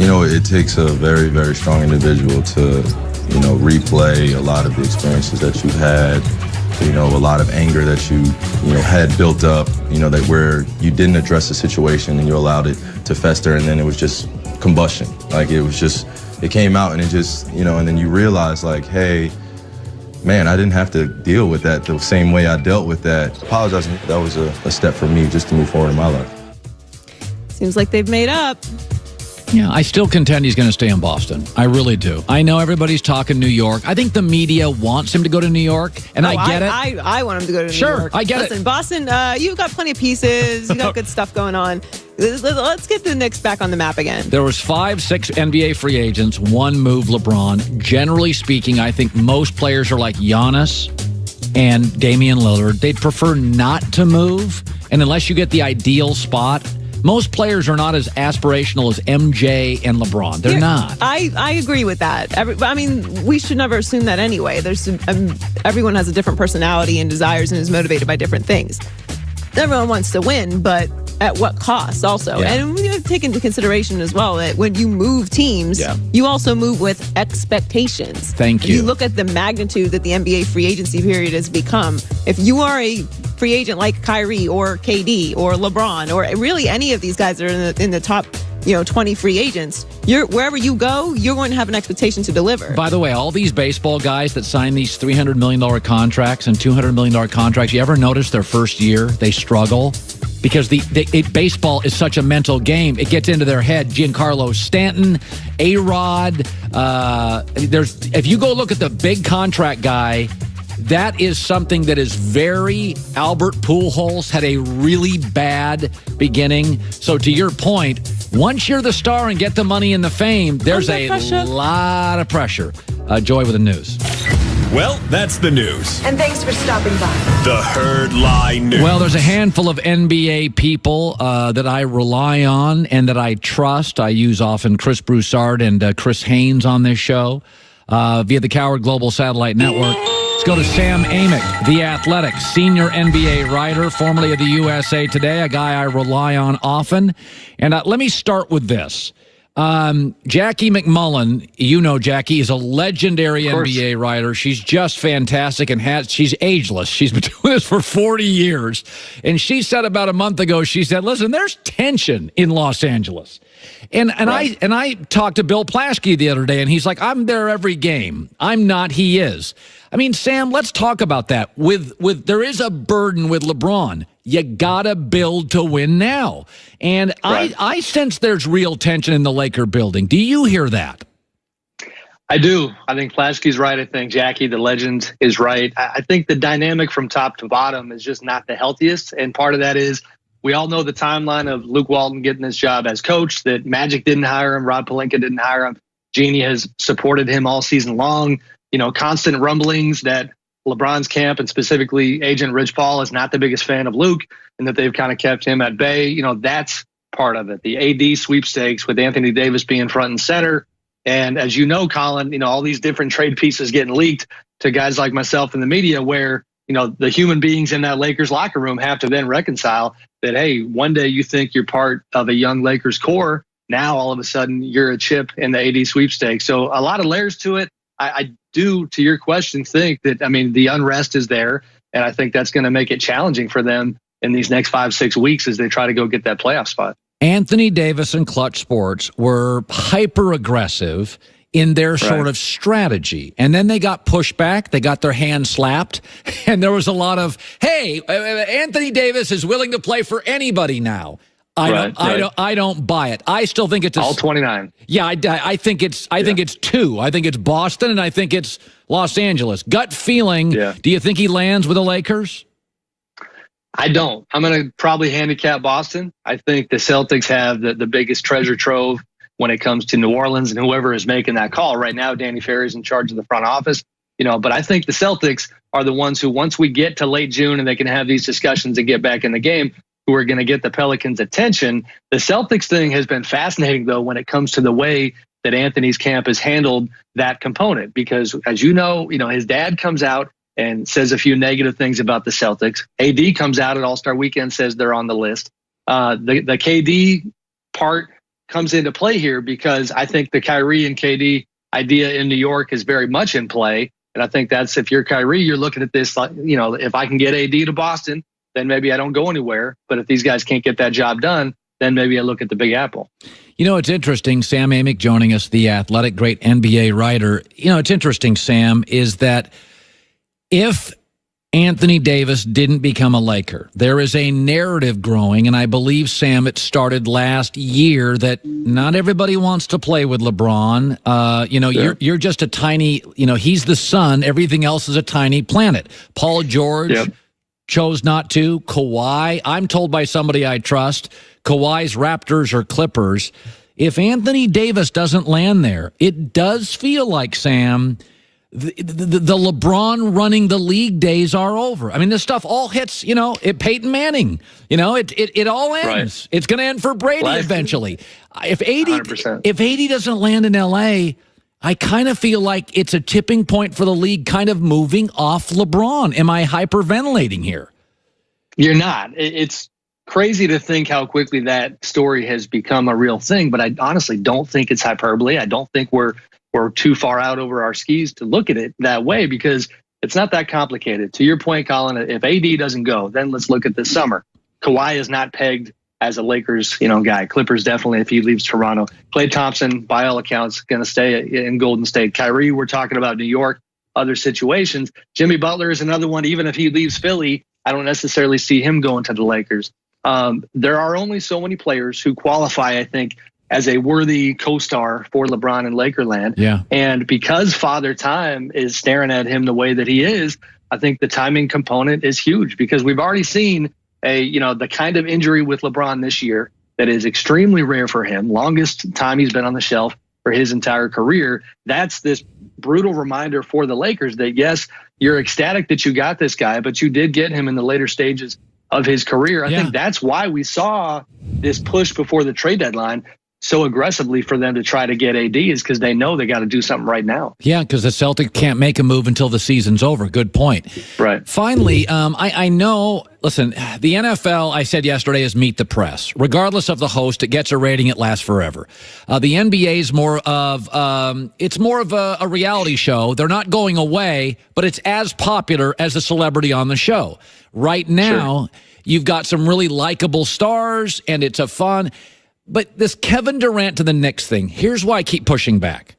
It takes a very, very strong individual to, replay a lot of the experiences that you've had, a lot of anger that you had built up, that where you didn't address the situation and you allowed it to fester, and then it was just combustion. Like, it came out and it just, and then you realize, like, hey, man, I didn't have to deal with that the same way I dealt with that. Apologizing, that was a step for me just to move forward in my life. Seems like they've made up. Yeah, I still contend he's going to stay in Boston. I really do. I know everybody's talking New York. I think the media wants him to go to New York, and I get it. I want him to go to New York. Sure, I get it. Listen, Boston, you've got plenty of pieces. You got good stuff going on. Let's get the Knicks back on the map again. There was 5-6 NBA free agents, one move LeBron. Generally speaking, I think most players are like Giannis and Damian Lillard. They'd prefer not to move, and unless you get the ideal spot, most players are not as aspirational as MJ and LeBron. They're not. I agree with that. We should never assume that anyway. Everyone has a different personality and desires and is motivated by different things. Everyone wants to win, but at what cost also? Yeah. And we have to take into consideration as well that when you move teams, you also move with expectations. Thank you. If you look at the magnitude that the NBA free agency period has become, if you are a free agent like Kyrie or KD or LeBron or really any of these guys that are in the top 20 free agents, wherever you go, you're going to have an expectation to deliver. By the way, all these baseball guys that sign these $300 million contracts and $200 million contracts, you ever notice their first year they struggle? Because baseball is such a mental game. It gets into their head. Giancarlo Stanton, A-Rod. If you go look at the big contract guy, that is something that is very... Albert Pujols had a really bad beginning. So to your point, once you're the star and get the money and the fame, there's a lot of pressure. Joy with the news. Well, that's the news. And thanks for stopping by. The Herd Lie News. Well, there's a handful of NBA people that I rely on and that I trust. I use often Chris Broussard and Chris Haynes on this show via the Cowherd Global Satellite Network. Let's go to Sam Amick, The Athletic, senior NBA writer, formerly of the USA Today, a guy I rely on often. And let me start with this. Jackie McMullen, Jackie, is a legendary NBA writer. She's just fantastic and she's ageless. She's been doing this for 40 years. And she said about a month ago, she said, listen, there's tension in Los Angeles. And I talked to Bill Plaschke the other day, and he's like, I'm there every game. I'm not, he is. I mean, Sam, let's talk about that. There is a burden with LeBron. You gotta build to win now. And I sense there's real tension in the Laker building. Do you hear that? I do. I think Plaschke's right. I think Jackie, the legend, is right. I think the dynamic from top to bottom is just not the healthiest. And part of that is we all know the timeline of Luke Walton getting this job as coach, that Magic didn't hire him, Rob Pelinka didn't hire him. Jeannie has supported him all season long. Constant rumblings that LeBron's camp and specifically agent Rich Paul is not the biggest fan of Luke and that they've kind of kept him at bay. That's part of it. The AD sweepstakes with Anthony Davis being front and center. And as you know, Colin, all these different trade pieces getting leaked to guys like myself in the media where, the human beings in that Lakers locker room have to then reconcile that, hey, one day you think you're part of a young Lakers core. Now, all of a sudden, you're a chip in the AD sweepstakes. So a lot of layers to it. I do, to your question, think that, the unrest is there. And I think that's going to make it challenging for them in these next 5-6 weeks as they try to go get that playoff spot. Anthony Davis and Clutch Sports were hyper-aggressive in their sort of strategy. And then they got pushed back. They got their hand slapped. And there was a lot of, hey, Anthony Davis is willing to play for anybody now. I don't buy it. I still think it's all 29. Yeah, I think it's two. I think it's Boston and I think it's Los Angeles. Gut feeling. Yeah. Do you think he lands with the Lakers? I don't. I'm going to probably handicap Boston. I think the Celtics have the biggest treasure trove when it comes to New Orleans and whoever is making that call. Right now, Danny Ferry's in charge of the front office. But I think the Celtics are the ones who, once we get to late June and they can have these discussions and get back in the game, who are going to get the Pelicans' attention. The Celtics thing has been fascinating, though, when it comes to the way that Anthony's camp has handled that component. Because, as you know, his dad comes out and says a few negative things about the Celtics. AD comes out at All-Star Weekend, says they're on the list. The KD part comes into play here because I think the Kyrie and KD idea in New York is very much in play. And I think that's, if you're Kyrie, you're looking at this like, if I can get AD to Boston, then maybe I don't go anywhere. But if these guys can't get that job done, then maybe I look at the Big Apple. It's interesting. Sam Amick joining us, the Athletic, great NBA writer. It's interesting, Sam, is that if Anthony Davis didn't become a Laker, there is a narrative growing, and I believe, Sam, it started last year, that not everybody wants to play with LeBron. You're just a tiny, he's the sun. Everything else is a tiny planet. Paul George chose not to. Kawhi, I'm told by somebody I trust, Kawhi's Raptors or Clippers. If Anthony Davis doesn't land there, it does feel like, Sam, the LeBron running the league days are over. I mean, this stuff all hits, Peyton Manning. It all ends. Right. It's going to end for Brady eventually. If 80 doesn't land in L.A., I kind of feel like it's a tipping point for the league kind of moving off LeBron. Am I hyperventilating here? You're not. It's crazy to think how quickly that story has become a real thing, but I honestly don't think it's hyperbole. I don't think we're too far out over our skis to look at it that way, because it's not that complicated. To your point, Colin, if AD doesn't go, then let's look at this summer. Kawhi is not pegged as a Lakers, guy. Clippers definitely if he leaves Toronto. Klay Thompson, by all accounts, going to stay in Golden State. Kyrie, we're talking about New York, other situations. Jimmy Butler is another one. Even if he leaves Philly, I don't necessarily see him going to the Lakers. There are only so many players who qualify, I think, as a worthy co-star for LeBron in Lakerland. Yeah. And because Father Time is staring at him the way that he is, I think the timing component is huge, because we've already seen the kind of injury with LeBron this year that is extremely rare for him. Longest time he's been on the shelf for his entire career. That's this brutal reminder for the Lakers that, yes, you're ecstatic that you got this guy, but you did get him in the later stages of his career. I think that's why we saw this push before the trade deadline so aggressively for them to try to get AD, is because they know they got to do something right now. Yeah, because the Celtics can't make a move until the season's over. Good point. Right. Finally, I know, listen, the NFL, I said yesterday, is meet the press. Regardless of the host, it gets a rating, it lasts forever. The NBA is more of a reality show. They're not going away, but it's as popular as the celebrity on the show. Right now, You've got some really likable stars, and it's a fun... But this Kevin Durant to the Knicks thing, here's why I keep pushing back,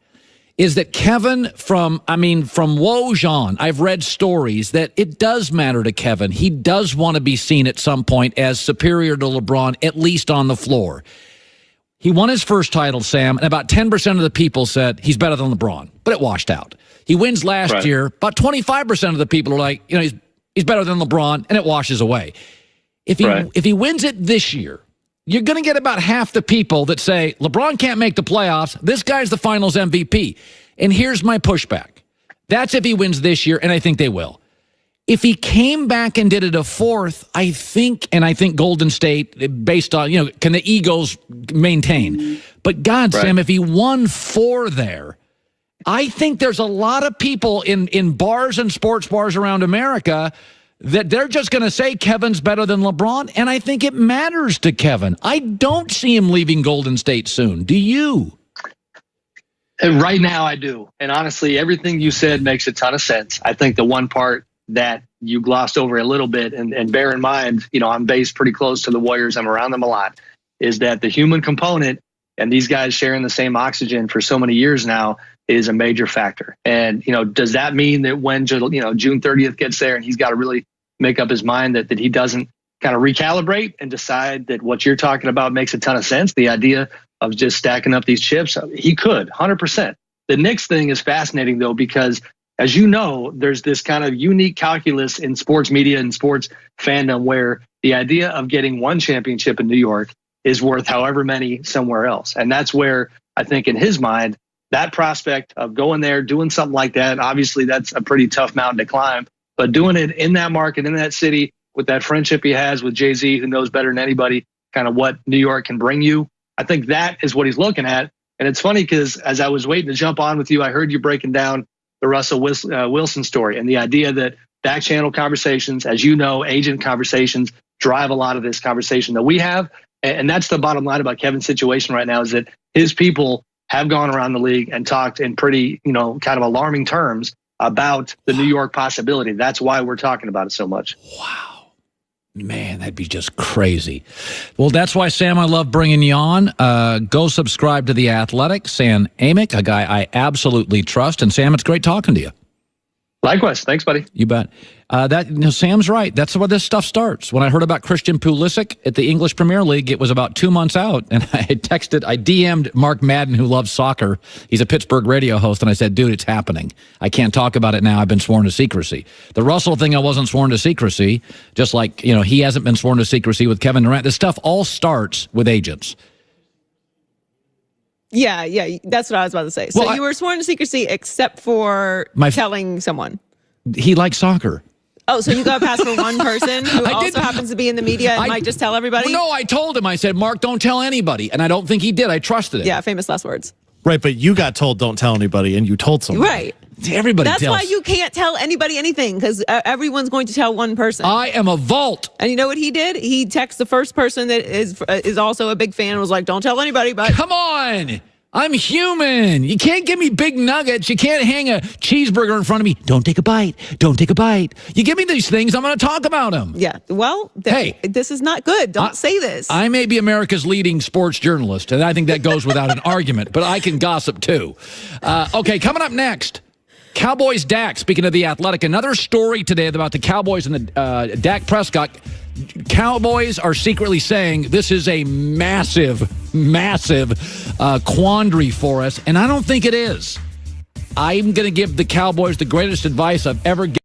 is that Kevin from Woj on, I've read stories that it does matter to Kevin. He does want to be seen at some point as superior to LeBron, at least on the floor. He won his first title, Sam, and about 10% of the people said he's better than LeBron, but it washed out. He wins last year, about 25% of the people are like, he's better than LeBron, and it washes away. If he wins it this year, you're going to get about half the people that say, LeBron can't make the playoffs. This guy's the finals MVP. And here's my pushback. That's if he wins this year, and I think they will. If he came back and did it a fourth, I think Golden State, based on, can the egos maintain? But God, Sam, if he won 4 there, I think there's a lot of people in bars and sports bars around America that they're just going to say Kevin's better than LeBron, and I think it matters to Kevin. I don't see him leaving Golden State soon. Do you? Right now, I do. And honestly, everything you said makes a ton of sense. I think the one part that you glossed over a little bit, and bear in mind, I'm based pretty close to the Warriors. I'm around them a lot, is that the human component and these guys sharing the same oxygen for so many years now is a major factor. And, does that mean that when, June 30th gets there and he's got to really make up his mind that he doesn't kind of recalibrate and decide that what you're talking about makes a ton of sense, the idea of just stacking up these chips? He could, 100%. The Knicks thing is fascinating, though, because, as you know, there's this kind of unique calculus in sports media and sports fandom where the idea of getting one championship in New York is worth however many somewhere else. And that's where I think in his mind, that prospect of going there, doing something like that, obviously that's a pretty tough mountain to climb, but doing it in that market, in that city, with that friendship he has with Jay-Z, who knows better than anybody kind of what New York can bring you, I think that is what he's looking at. And it's funny because as I was waiting to jump on with you, I heard you breaking down the Russell Wilson story and the idea that back channel conversations, as you know, agent conversations drive a lot of this conversation that we have. And that's the bottom line about Kevin's situation right now, is that his people have gone around the league and talked in pretty, kind of alarming terms about the New York possibility. That's why we're talking about it so much. Wow. Man, that'd be just crazy. Well, that's why, Sam, I love bringing you on. Go subscribe to The Athletic. Sam Amick, a guy I absolutely trust. And, Sam, it's great talking to you. Likewise. Thanks, buddy. You bet. Sam's right. That's where this stuff starts. When I heard about Christian Pulisic at the English Premier League, it was about 2 months out, and I DM'd Mark Madden, who loves soccer. He's a Pittsburgh radio host, and I said, dude, it's happening. I can't talk about it now. I've been sworn to secrecy. The Russell thing, I wasn't sworn to secrecy, just like, he hasn't been sworn to secrecy with Kevin Durant. This stuff all starts with agents. Yeah, that's what I was about to say. So you were sworn to secrecy except for telling someone. He likes soccer. Oh, so you got to pass for one person who also happens to be in the media and might just tell everybody? No, I told him. I said, Mark, don't tell anybody. And I don't think he did. I trusted him. Yeah, famous last words. Right, but you got told don't tell anybody, and you told someone. Right. Everybody That's why you can't tell anybody anything, because everyone's going to tell one person. I am a vault. And you know what he did? He texted the first person that is also a big fan and was like, don't tell anybody, but... Come on. I'm human. You can't give me big nuggets. You can't hang a cheeseburger in front of me. Don't take a bite. Don't take a bite. You give me these things, I'm going to talk about them. Yeah. Well, this is not good. Don't say this. I may be America's leading sports journalist, and I think that goes without an argument, but I can gossip too. Okay, coming up next, Cowboys Dak, speaking of The Athletic, another story today about the Cowboys and the Dak Prescott. Cowboys are secretly saying this is a massive quandary for us, and I don't think it is. I'm going to give the Cowboys the greatest advice I've ever given.